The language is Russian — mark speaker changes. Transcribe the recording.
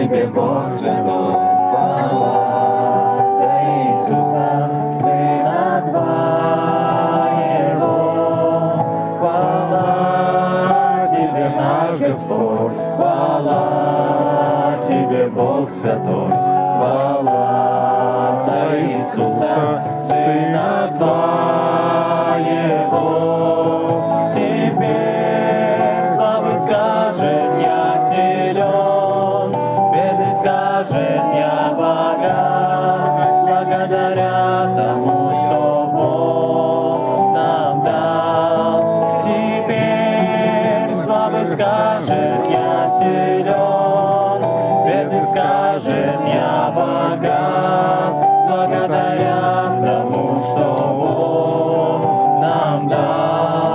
Speaker 1: Тебе, Бог святой, хвала за Иисуса, Сына Твоего. Хвала Тебе, наш Господь, хвала Тебе, Бог святой, хвала за Иисуса, Сына Твоего. Теперь славы скажем, я силен, беды скажем, я богат, благодаря тому, что Бог нам дал. Теперь славы скажем,